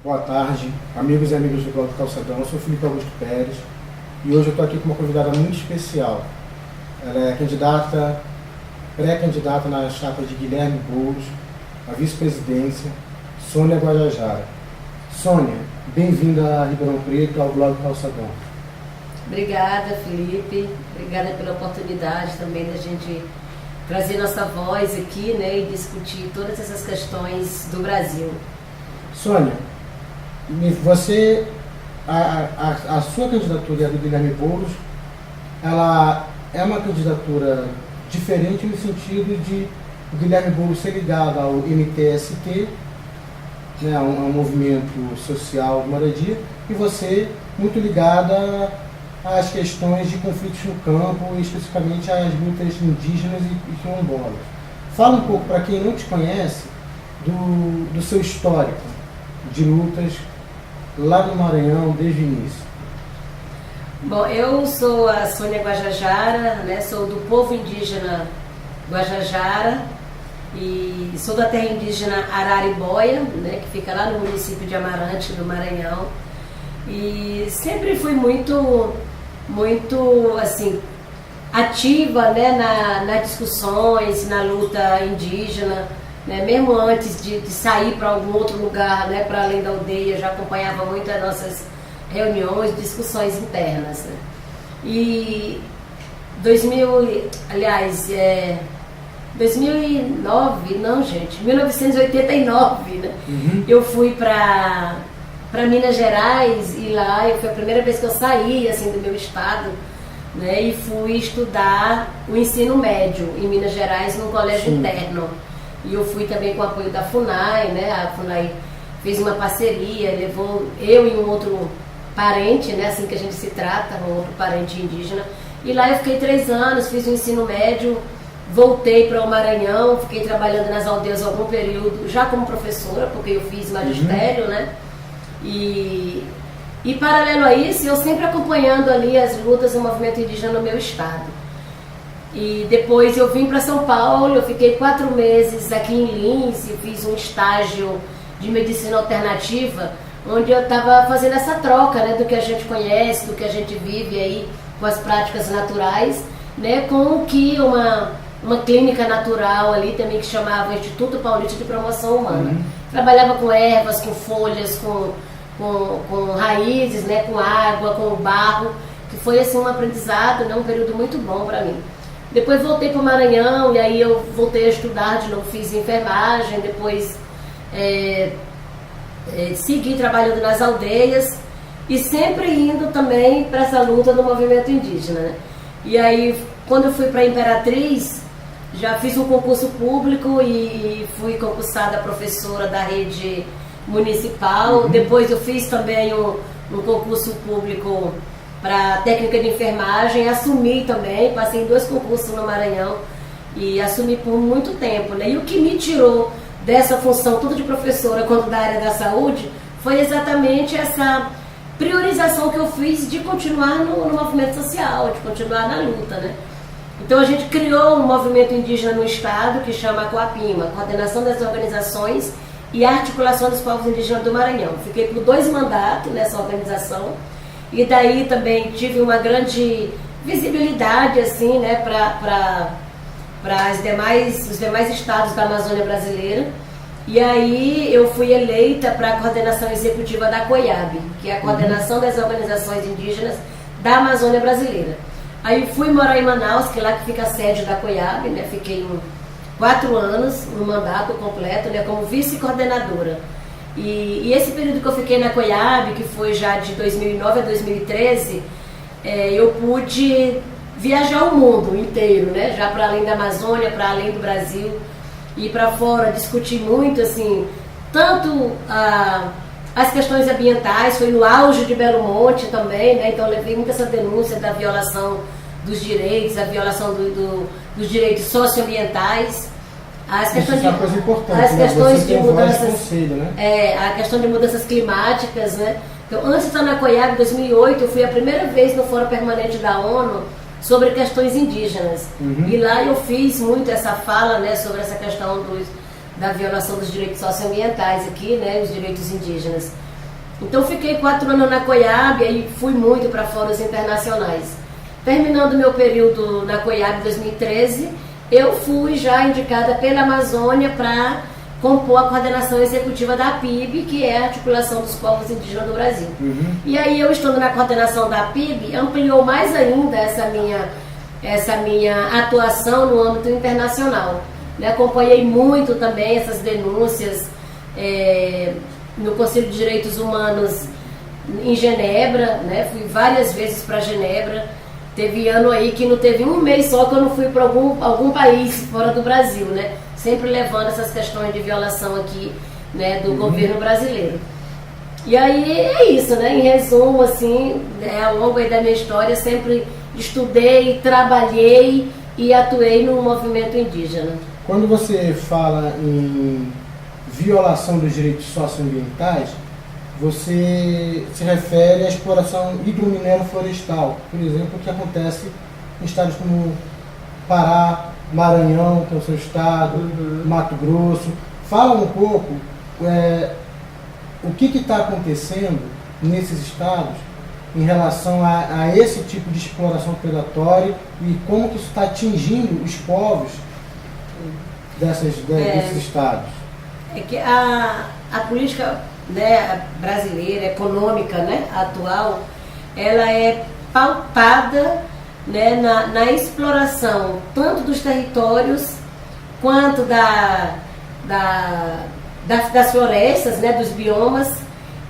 Boa tarde, amigos e amigas do blog Calçadão. Eu sou Felipe Augusto Pérez e hoje eu estou aqui com uma convidada muito especial. Ela é pré-candidata na chapa de Guilherme Boulos, a vice-presidência, Sônia Guajajara. Sônia, bem-vinda a Ribeirão Preto, ao blog Calçadão. Obrigada, Felipe. Obrigada pela oportunidade também da gente trazer nossa voz aqui, né, e discutir todas essas questões do Brasil. Sônia, você, a sua candidatura e a do Guilherme Boulos, ela é uma candidatura diferente no sentido de o Guilherme Boulos ser ligado ao MTST, né, a um movimento social de moradia, e você muito ligada às questões de conflitos no campo, especificamente às lutas indígenas e quilombolas. Fala um pouco, para quem não te conhece, do seu histórico de lutas lá no Maranhão desde o início. Bom, eu sou a Sônia Guajajara, né, sou do povo indígena Guajajara e sou da terra indígena Araribóia, né, que fica lá no município de Amarante, do Maranhão. E sempre fui muito assim, ativa, né, nas discussões, na luta indígena, né, mesmo antes de sair para algum outro lugar, né, para além da aldeia, já acompanhava muito as nossas reuniões, discussões internas, né. E 1989, né, eu fui para Minas Gerais e lá foi a primeira vez que eu saí assim, do meu estado, né, e fui estudar o ensino médio em Minas Gerais num colégio interno. E eu fui também com o apoio da FUNAI, né, a FUNAI fez uma parceria, levou eu e um outro parente, né, assim que a gente se trata, um outro parente indígena. E lá eu fiquei 3 anos, fiz o ensino médio, voltei para o Maranhão, fiquei trabalhando nas aldeias algum período, já como professora, porque eu fiz magistério, né. E paralelo a isso, eu sempre acompanhando ali as lutas do movimento indígena no meu estado. E depois eu vim para São Paulo, eu fiquei 4 meses aqui em Lins e fiz um estágio de medicina alternativa, onde eu estava fazendo essa troca, né, do que a gente conhece, do que a gente vive aí com as práticas naturais, né, com o que uma clínica natural ali também que chamava Instituto Paulista de Promoção Humana. Trabalhava com ervas, com folhas, com raízes, né, com água, com o barro, que foi assim um aprendizado, né, um período muito bom para mim. Depois voltei para o Maranhão e aí eu voltei a estudar de novo, fiz enfermagem, depois segui trabalhando nas aldeias e sempre indo também para essa luta do movimento indígena, né? E aí quando eu fui para a Imperatriz, já fiz um concurso público e fui concursada professora da rede municipal. Depois eu fiz também um concurso público para técnica de enfermagem, assumi também, passei em 2 concursos no Maranhão e assumi por muito tempo, né? E o que me tirou dessa função, tudo de professora quanto da área da saúde, foi exatamente essa priorização que eu fiz de continuar no movimento social, de continuar na luta, né? Então a gente criou um movimento indígena no estado que chama COAPIMA, Coordenação das Organizações e Articulação dos Povos Indígenas do Maranhão. Fiquei por 2 mandatos nessa organização e daí também tive uma grande visibilidade assim, né, para os demais estados da Amazônia brasileira. E aí eu fui eleita para a coordenação executiva da COIAB, que é a Coordenação das Organizações Indígenas da Amazônia Brasileira. Aí fui morar em Manaus, que é lá que fica a sede da COIAB, né? Fiquei 4 anos no mandato completo, né, como vice-coordenadora. E esse período que eu fiquei na COIAB, que foi já de 2009 a 2013, eu pude viajar o mundo inteiro, né, já para além da Amazônia, para além do Brasil e para fora, discutir muito, assim, tanto as questões ambientais, foi no auge de Belo Monte também, né, então eu levei muito essa denúncia da violação dos direitos, a violação dos direitos socioambientais. As questões Isso é uma coisa importante, as questões você de tem voz de mudanças, conselho, né? a questão de mudanças climáticas, né? Então, antes de estar na COIAB, em 2008, eu fui a primeira vez no Fórum Permanente da ONU sobre questões indígenas. E lá eu fiz muito essa fala, né, sobre essa questão da violação dos direitos socioambientais aqui, né, os direitos indígenas. Então fiquei 4 anos na COIAB e fui muito para fóruns internacionais. Terminando meu período na COIAB em 2013, eu fui já indicada pela Amazônia para compor a coordenação executiva da APIB, que é a Articulação dos Povos Indígenas do Brasil. E aí eu, estando na coordenação da APIB, ampliou mais ainda essa minha atuação no âmbito internacional. Acompanhei muito também essas denúncias no Conselho de Direitos Humanos em Genebra, fui várias vezes para Genebra. Teve ano aí que não teve um mês só que eu não fui para algum país fora do Brasil, sempre levando essas questões de violação aqui, do governo brasileiro. E aí é isso, em resumo, assim, ao longo aí da minha história, sempre estudei, trabalhei e atuei no movimento indígena. Quando você fala em violação dos direitos socioambientais, você se refere à exploração hidrominério florestal, por exemplo, que acontece em estados como Pará, Maranhão, que é o seu estado, Mato Grosso. Fala um pouco o que está acontecendo nesses estados em relação a esse tipo de exploração predatória e como que isso está atingindo os povos desses estados. É que a política brasileira, econômica, atual, ela é pautada na exploração tanto dos territórios quanto das florestas, dos biomas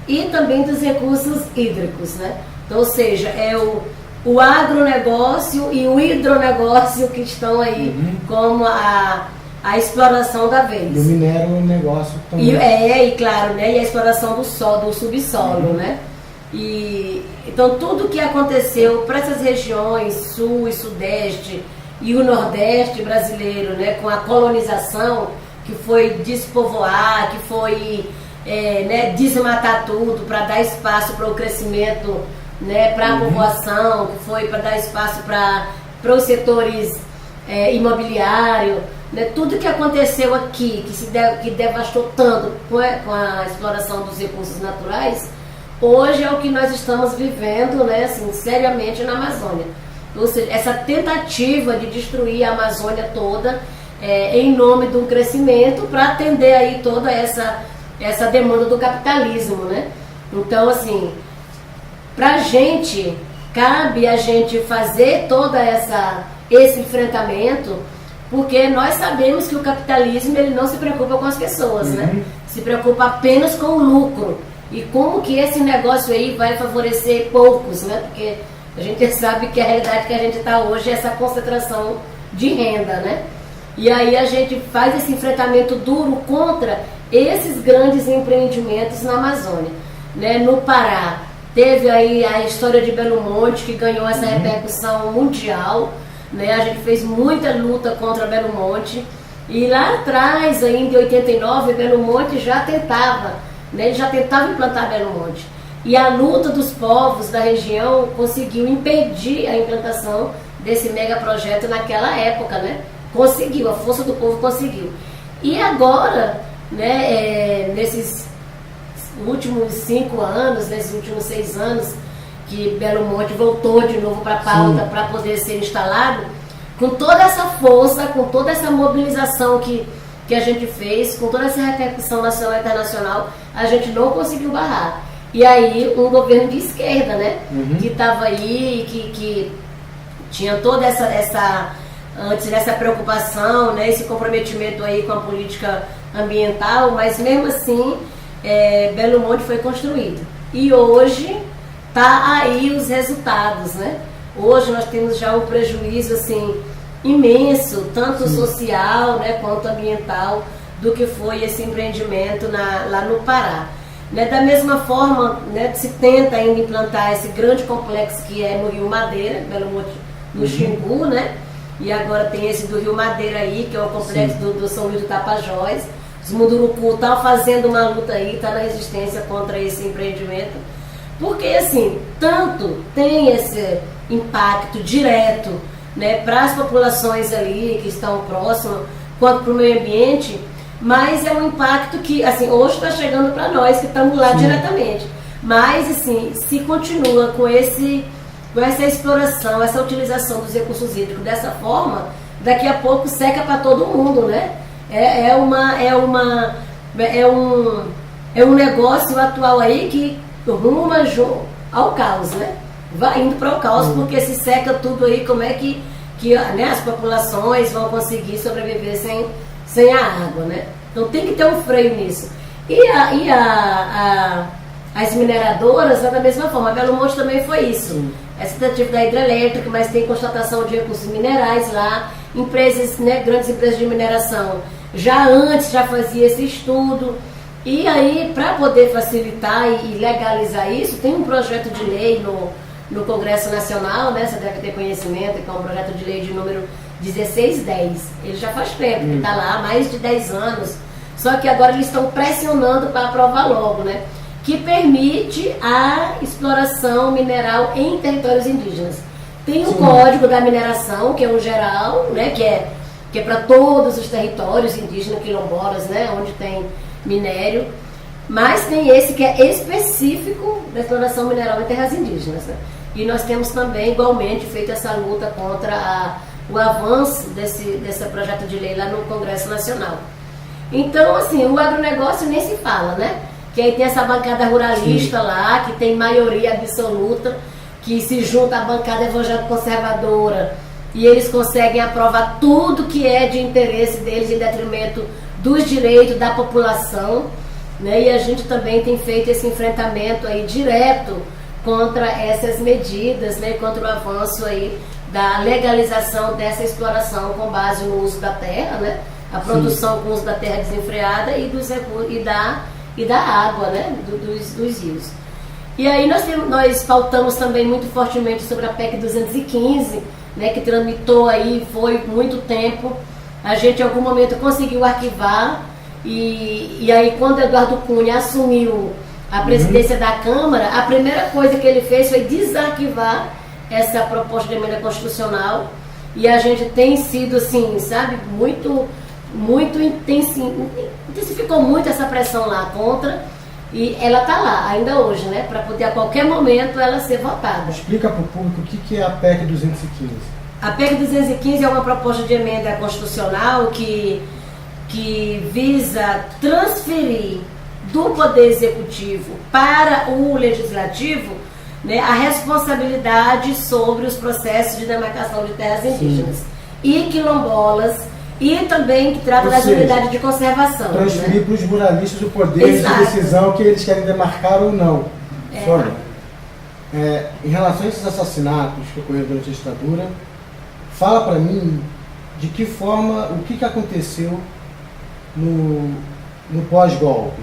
e também dos recursos hídricos, Então, ou seja, é o agronegócio e o hidronegócio que estão aí como a exploração da vez. E o minério é um negócio também. E claro, e a exploração do subsolo, E então tudo que aconteceu para essas regiões sul e sudeste e o nordeste brasileiro, com a colonização, que foi despovoar, que foi desmatar tudo para dar espaço para o crescimento, para a povoação, que foi para dar espaço para os setores imobiliário. Tudo que aconteceu aqui, que devastou tanto com a exploração dos recursos naturais, hoje é o que nós estamos vivendo, assim, seriamente na Amazônia. Ou seja, essa tentativa de destruir a Amazônia toda em nome de um crescimento para atender aí toda essa demanda do capitalismo, Então, assim, para a gente, cabe a gente fazer todo esse enfrentamento, porque nós sabemos que o capitalismo ele não se preocupa com as pessoas, Se preocupa apenas com o lucro. E como que esse negócio aí vai favorecer poucos, Porque a gente sabe que a realidade que a gente está hoje é essa concentração de renda, E aí a gente faz esse enfrentamento duro contra esses grandes empreendimentos na Amazônia. No Pará, teve aí a história de Belo Monte, que ganhou essa repercussão mundial. A gente fez muita luta contra Belo Monte e lá atrás, ainda em 89, Belo Monte já tentava, ele já tentava implantar Belo Monte. E a luta dos povos da região conseguiu impedir a implantação desse megaprojeto naquela época, Conseguiu, a força do povo conseguiu. E agora, nesses últimos 5 anos, nesses últimos 6 anos, que Belo Monte voltou de novo para a pauta para poder ser instalado, com toda essa força, com toda essa mobilização que a gente fez, com toda essa repercussão nacional e internacional, a gente não conseguiu barrar. E aí um governo de esquerda, que estava aí, que tinha toda antes dessa preocupação, esse comprometimento aí com a política ambiental, mas mesmo assim Belo Monte foi construído. E hoje tá aí os resultados, Hoje nós temos já um prejuízo assim imenso, tanto social, quanto ambiental, do que foi esse empreendimento lá no Pará. Da mesma forma, se tenta ainda implantar esse grande complexo que é no Rio Madeira, Belo Monte no Xingu, E agora tem esse do Rio Madeira aí, que é o complexo do São Luís do Tapajós. Os Munduruku estão fazendo uma luta aí, está na resistência contra esse empreendimento. Porque, assim, tanto tem esse impacto direto, para as populações ali que estão próximas, quanto para o meio ambiente, mas é um impacto que, assim, hoje está chegando para nós que estamos lá diretamente. Mas, assim, se continua com essa exploração, essa utilização dos recursos hídricos dessa forma, daqui a pouco seca para todo mundo, né? É um negócio atual aí que ruma ao caos, né? Vai indo para o caos, porque se seca tudo aí, como é que né, as populações vão conseguir sobreviver sem a água, né? Então tem que ter um freio nisso. As mineradoras, da mesma forma, a Belo Monte também foi isso. Essa tentativa da hidrelétrica, mas tem constatação de recursos minerais lá, empresas, né, grandes empresas de mineração, já fazia esse estudo. E aí, para poder facilitar e legalizar isso, tem um projeto de lei no Congresso Nacional, né, você deve ter conhecimento, que é um projeto de lei de número 1610. Ele já faz tempo, ele está lá há mais de 10 anos, só que agora eles estão pressionando para aprovar logo, né? Que permite a exploração mineral em territórios indígenas. Tem o Código da Mineração, que é um geral, né, que é para todos os territórios indígenas, quilombolas, né, onde tem minério, mas tem esse que é específico da exploração mineral em terras indígenas, né? E nós temos também, igualmente, feito essa luta contra o avanço desse projeto de lei lá no Congresso Nacional. Então, assim, o agronegócio nem se fala, né? Que aí tem essa bancada ruralista lá, que tem maioria absoluta, que se junta à bancada evangélica conservadora e eles conseguem aprovar tudo que é de interesse deles em detrimento dos direitos da população, né? E a gente também tem feito esse enfrentamento aí direto contra essas medidas, né? Contra o avanço aí da legalização dessa exploração com base no uso da terra, né? A produção com o uso da terra desenfreada e da água, né? dos rios. E aí nós pautamos também muito fortemente sobre a PEC 215, né? Que tramitou aí, foi muito tempo. A gente em algum momento conseguiu arquivar e aí quando Eduardo Cunha assumiu a presidência da Câmara, a primeira coisa que ele fez foi desarquivar essa proposta de emenda constitucional e a gente tem sido assim, sabe, intensificou muito essa pressão lá contra e ela está lá ainda hoje, né, para poder a qualquer momento ela ser votada. Explica para o público o que é a PEC 215. A PEC 215 é uma proposta de emenda constitucional que visa transferir do Poder Executivo para o Legislativo, né, a responsabilidade sobre os processos de demarcação de terras indígenas e quilombolas e também que trata das unidades de conservação. Transferir, né, para os ruralistas o poder de decisão que eles querem demarcar ou não. Sônia, em relação a esses assassinatos que ocorreram durante a ditadura, fala para mim de que forma, o que aconteceu no pós-golpe.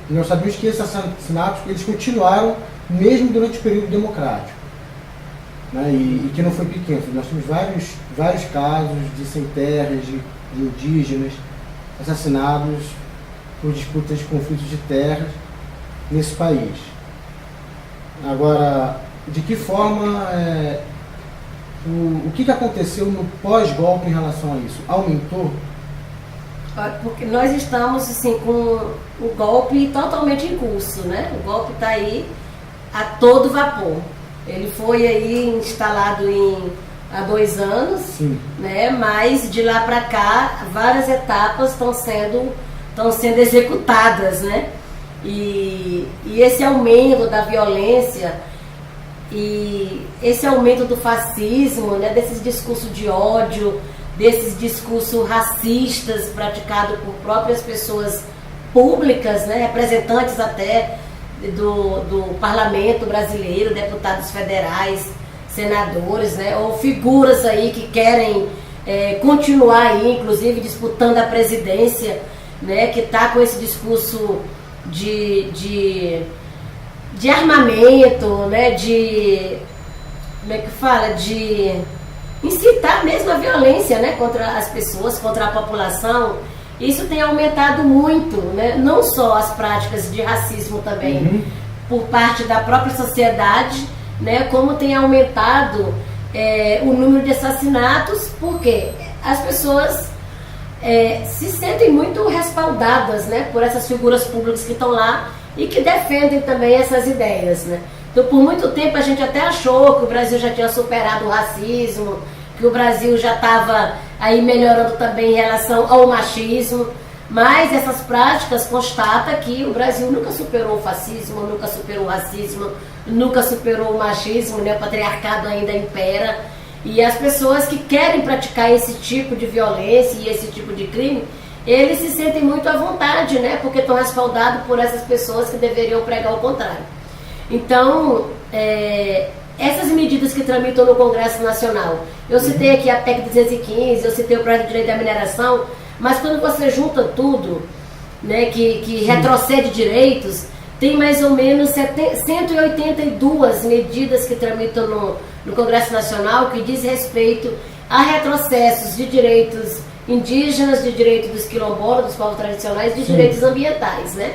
Nós sabemos que esses assassinatos eles continuaram mesmo durante o período democrático, né? E que não foi pequeno. Nós temos vários casos de sem terras, de indígenas assassinados por disputas de conflitos de terras nesse país. Agora, de que forma o que aconteceu no pós-golpe em relação a isso? Aumentou? Porque nós estamos assim, com o golpe totalmente em curso, né? O golpe está aí a todo vapor. Ele foi aí instalado há 2 anos, né? Mas de lá para cá várias etapas estão sendo executadas, né? E esse aumento da violência e esse aumento do fascismo, né? Desses discursos de ódio, desses discursos racistas praticados por próprias pessoas públicas, né, representantes até do parlamento brasileiro, deputados federais, senadores, né, ou figuras aí que querem continuar aí, inclusive disputando a presidência, né, que está com esse discurso de armamento, né, como é que fala, de incitar mesmo a violência, né, contra as pessoas, contra a população. Isso tem aumentado muito, né, não só as práticas de racismo também por parte da própria sociedade, né, como tem aumentado o número de assassinatos, porque as pessoas se sentem muito respaldadas, né, por essas figuras públicas que estão lá e que defendem também essas ideias, né? Então, por muito tempo a gente até achou que o Brasil já tinha superado o racismo, que o Brasil já estava aí melhorando também em relação ao machismo, mas essas práticas constatam que o Brasil nunca superou o fascismo, nunca superou o racismo, nunca superou o machismo, né? O patriarcado ainda impera, e as pessoas que querem praticar esse tipo de violência e esse tipo de crime, eles se sentem muito à vontade, né? Porque estão respaldados por essas pessoas que deveriam pregar o contrário. Então, essas medidas que tramitam no Congresso Nacional, eu citei aqui a PEC 215, eu citei o Projeto de Direito da Mineração, mas quando você junta tudo, né, que retrocede direitos, tem mais ou menos 182 medidas que tramitam no Congresso Nacional que diz respeito a retrocessos de direitos indígenas, de direitos dos quilombolas, dos povos tradicionais, de direitos ambientais, né?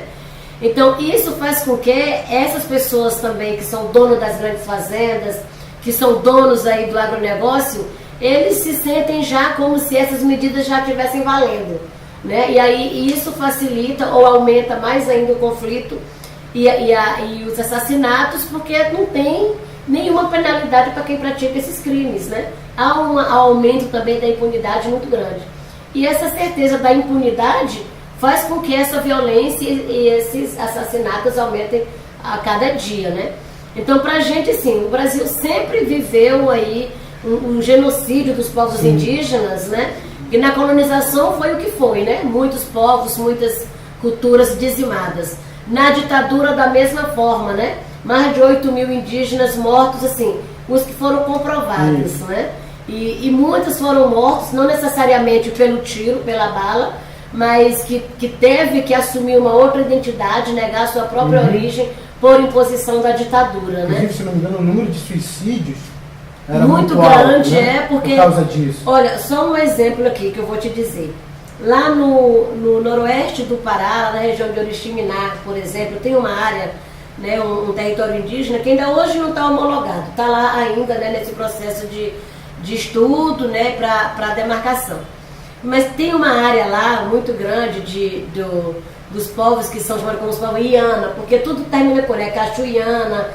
Então isso faz com que essas pessoas também que são donos das grandes fazendas, que são donos aí do agronegócio, eles se sentem já como se essas medidas já estivessem valendo, né? E aí isso facilita ou aumenta mais ainda o conflito e os assassinatos, porque não tem nenhuma penalidade para quem pratica esses crimes, né? Há um aumento também da impunidade muito grande. E essa certeza da impunidade faz com que essa violência e esses assassinatos aumentem a cada dia, né? Então, pra gente, sim, o Brasil sempre viveu aí um genocídio dos povos indígenas, né? E na colonização foi o que foi, né? Muitos povos, muitas culturas dizimadas. Na ditadura, da mesma forma, né? Mais de 8 mil indígenas mortos, assim, os que foram comprovados, né? E muitos foram mortos, não necessariamente pelo tiro, pela bala, mas que teve que assumir uma outra identidade, negar sua própria origem por imposição da ditadura, né? Inclusive, se não me engano, o número de suicídios era muito alto, grande, né? Porque... Por causa disso. Olha, só um exemplo aqui que eu vou te dizer. Lá no noroeste do Pará, na região de Oriximiná, por exemplo, tem uma área, né, um território indígena que ainda hoje não está homologado. Está lá ainda, né, nesse processo de estudo, né, para demarcação. Mas tem uma área lá muito grande dos povos que são chamados como os povos Iana, porque tudo termina com Cachuiana,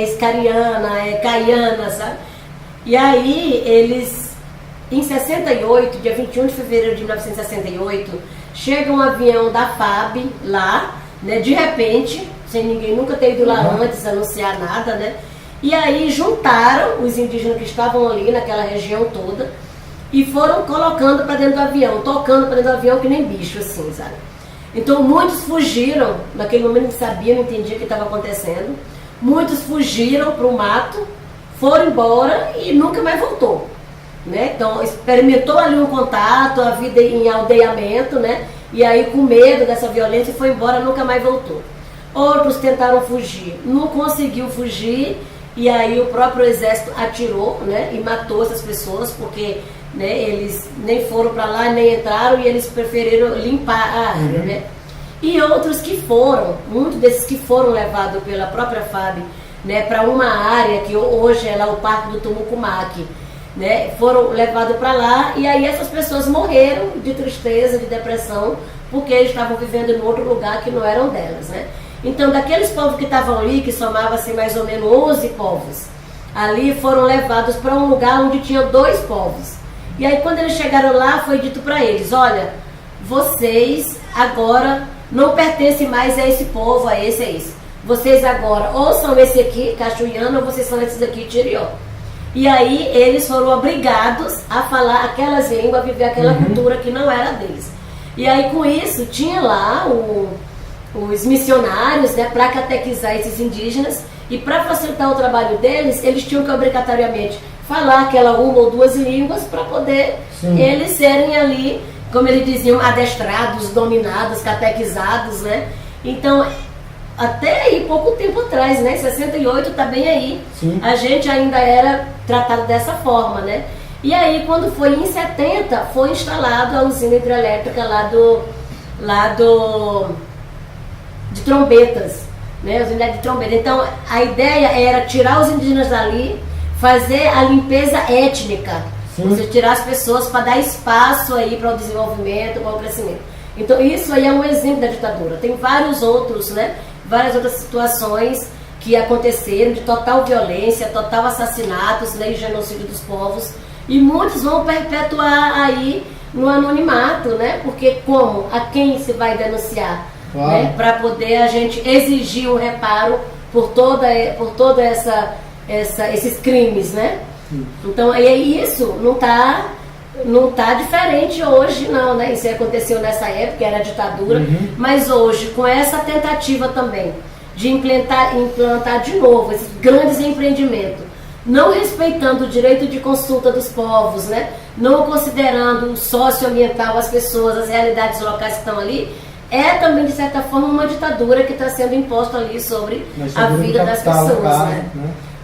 Escariana, Caiana, sabe? E aí eles, em 68, dia 21 de fevereiro de 1968, chega um avião da FAB lá, né, de repente, sem ninguém nunca ter ido lá antes anunciar nada, né? E aí juntaram os indígenas que estavam ali naquela região toda e foram colocando para dentro do avião, tocando para dentro do avião que nem bicho, assim, sabe? Então muitos fugiram, naquele momento não sabia, não entendia o que estava acontecendo. Muitos fugiram para o mato, foram embora e nunca mais voltou, né? Então experimentou ali um contato, a vida em aldeamento, né? E aí com medo dessa violência foi embora, nunca mais voltou. Outros tentaram fugir, não conseguiu fugir, e aí o próprio exército atirou, né? E matou essas pessoas, porque, né, eles nem foram para lá, nem entraram, e eles preferiram limpar a área, né? E outros que foram, muitos desses que foram levados pela própria FAB, né, para uma área que hoje é lá o Parque do Tumucumaque, né, foram levados para lá, e aí essas pessoas morreram de tristeza, de depressão, porque eles estavam vivendo em outro lugar que não eram delas, né? Então, daqueles povos que estavam ali, que somavam-se mais ou menos 11 povos, ali foram levados para um lugar onde tinha 2 povos. E aí, quando eles chegaram lá, foi dito para eles: olha, vocês agora não pertencem mais a esse povo, a esse. Vocês agora ou são esse aqui, Cachuiano, ou vocês são esses aqui, Tirió. E aí, eles foram obrigados a falar aquelas línguas, a viver aquela cultura que não era deles. E aí, com isso, tinha lá os missionários, né, para catequizar esses indígenas, e para facilitar o trabalho deles, eles tinham que obrigatoriamente falar aquela uma ou 2 línguas para poder eles serem ali, como eles diziam, adestrados, dominados, catequizados, né? Então, até aí, pouco tempo atrás, né, 68 tá bem aí, a gente ainda era tratado dessa forma, né? E aí, quando foi em 70, foi instalada a usina hidrelétrica de Trombetas, né, as unidades de Trombeta. Então, a ideia era tirar os indígenas dali, fazer a limpeza étnica, você tirar as pessoas para dar espaço aí para o desenvolvimento, para o crescimento. Então, isso aí é um exemplo da ditadura. Tem vários outros, né, várias outras situações que aconteceram de total violência, total assassinatos, né, e genocídio dos povos, e muitos vão perpetuar aí no anonimato, né? Porque como? A quem se vai denunciar? Claro. Né? Para poder a gente exigir um reparo por toda esses crimes, né? Então, isso não tá diferente hoje, não, né? Isso aconteceu nessa época, era a ditadura, mas hoje, com essa tentativa também de implantar de novo esses grandes empreendimentos, não respeitando o direito de consulta dos povos, né? Não considerando o socioambiental, as pessoas, as realidades locais que estão ali, é também, de certa forma, uma ditadura que está sendo imposta ali sobre a vida das pessoas, né?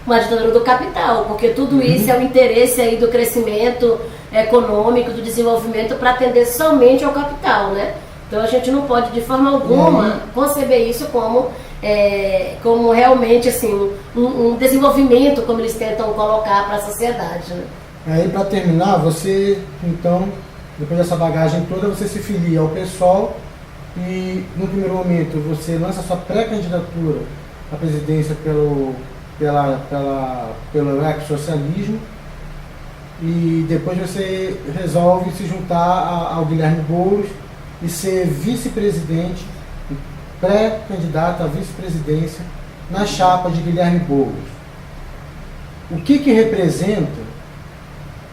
Uma ditadura do capital, porque tudo isso é o interesse aí do crescimento econômico, do desenvolvimento, para atender somente ao capital, né? Então a gente não pode de forma alguma conceber isso como realmente assim, um desenvolvimento, como eles tentam colocar para a sociedade, né? Aí, para terminar, você, então, depois dessa bagagem toda, você se filia ao PSOL e, no primeiro momento, você lança sua pré-candidatura à presidência pelo ex-socialismo, e depois você resolve se juntar ao Guilherme Boulos e ser vice-presidente, pré-candidato à vice-presidência na chapa de Guilherme Boulos. O que representa,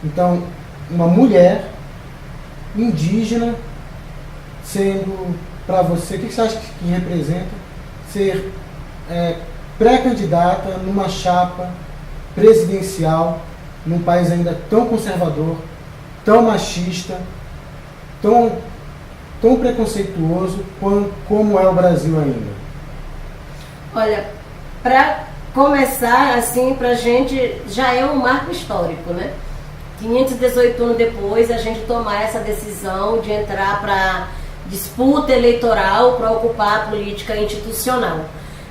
então, uma mulher indígena sendo, para você, o que você acha que representa ser pré-candidata numa chapa presidencial num país ainda tão conservador, tão machista, tão preconceituoso como é o Brasil ainda? Olha, para começar, assim, para a gente já é um marco histórico, né? 518 anos depois, a gente tomar essa decisão de entrar para disputa eleitoral para ocupar a política institucional,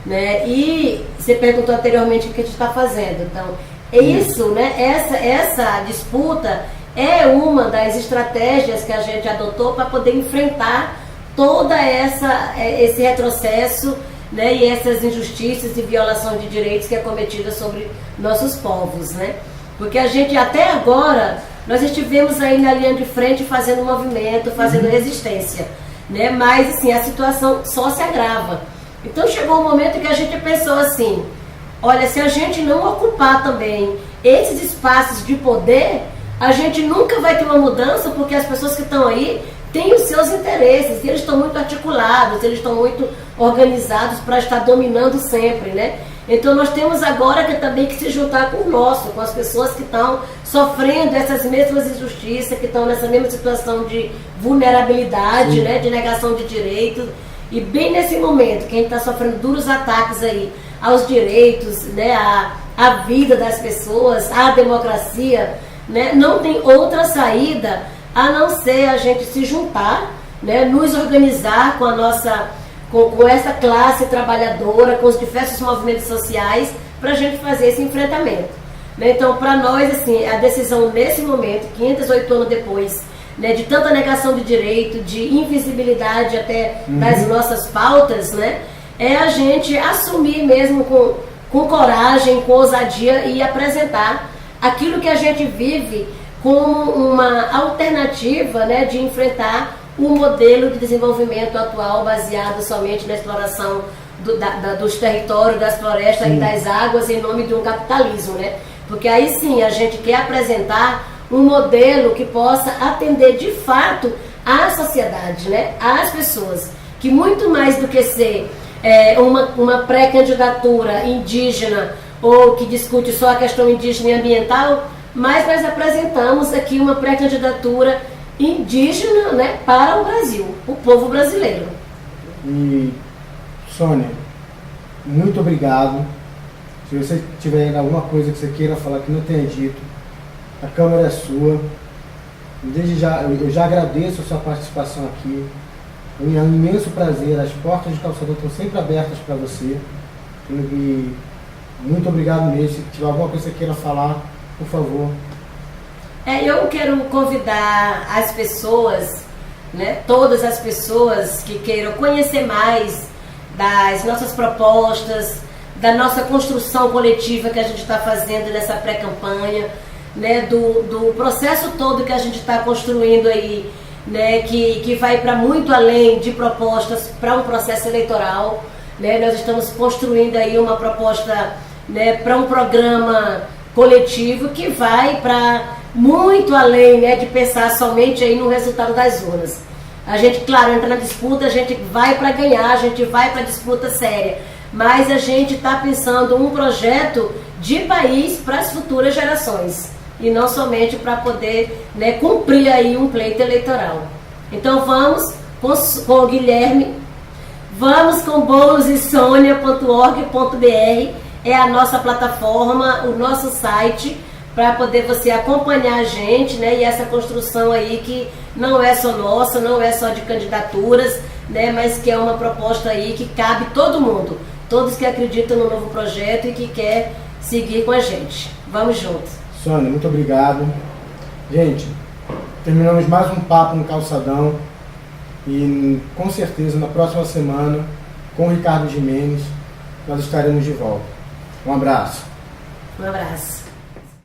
né? E você perguntou anteriormente o que a gente está fazendo. Então, isso, né? Essa disputa é uma das estratégias que a gente adotou para poder enfrentar toda esse retrocesso, né? E essas injustiças e violações de direitos que é cometida sobre nossos povos, né? Porque a gente, até agora, nós estivemos aí na linha de frente fazendo movimento, fazendo resistência, né? Mas, assim, a situação só se agrava. Então, chegou um momento que a gente pensou assim, olha, se a gente não ocupar também esses espaços de poder, a gente nunca vai ter uma mudança, porque as pessoas que estão aí têm os seus interesses, e eles estão muito articulados, eles estão muito organizados para estar dominando sempre, né? Então nós temos agora também que se juntar com o nosso, com as pessoas que estão sofrendo essas mesmas injustiças, que estão nessa mesma situação de vulnerabilidade, né, de negação de direitos. E bem nesse momento que a gente está sofrendo duros ataques aí aos direitos, né, à vida das pessoas, à democracia, né, não tem outra saída a não ser a gente se juntar, né, nos organizar com essa classe trabalhadora, com os diversos movimentos sociais, para a gente fazer esse enfrentamento, né? Então, para nós, assim, a decisão nesse momento, 508 anos depois, né, de tanta negação de direito, de invisibilidade até das nossas pautas, né, é a gente assumir mesmo com coragem, com ousadia, e apresentar aquilo que a gente vive como uma alternativa, né, de enfrentar o modelo de desenvolvimento atual baseado somente na exploração dos territórios, das florestas e das águas em nome de um capitalismo, né? Porque aí sim a gente quer apresentar um modelo que possa atender de fato à sociedade, né? Às pessoas, que muito mais do que ser uma pré-candidatura indígena ou que discute só a questão indígena e ambiental, mas nós apresentamos aqui uma pré-candidatura indígena, né, para o Brasil, o povo brasileiro. E, Sônia, muito obrigado. Se você tiver alguma coisa que você queira falar que não tenha dito, a câmera é sua. Desde já, eu já agradeço a sua participação aqui. É um imenso prazer. As portas de Calçador estão sempre abertas para você. E muito obrigado mesmo. Se tiver alguma coisa que você queira falar, por favor. Eu quero convidar as pessoas, né, todas as pessoas que queiram conhecer mais das nossas propostas, da nossa construção coletiva que a gente está fazendo nessa pré-campanha, né, do processo todo que a gente está construindo aí, né, que vai para muito além de propostas para um processo eleitoral, né. Nós estamos construindo aí uma proposta, né, para um programa coletivo que vai para muito além, né, de pensar somente aí no resultado das urnas. A gente, claro, entra na disputa, a gente vai para ganhar, a gente vai para disputa séria, mas a gente está pensando um projeto de país para as futuras gerações e não somente para poder, né, cumprir aí um pleito eleitoral. Então vamos com o Guilherme, vamos com boulosesonia.org.br, é a nossa plataforma, o nosso site, para poder você acompanhar a gente, né, e essa construção aí que não é só nossa, não é só de candidaturas, né, mas que é uma proposta aí que cabe todo mundo, todos que acreditam no novo projeto e que quer seguir com a gente. Vamos juntos. Sônia, muito obrigado. Gente, terminamos mais um Papo no Calçadão e com certeza na próxima semana, com o Ricardo Gimenez, nós estaremos de volta. Um abraço. Um abraço.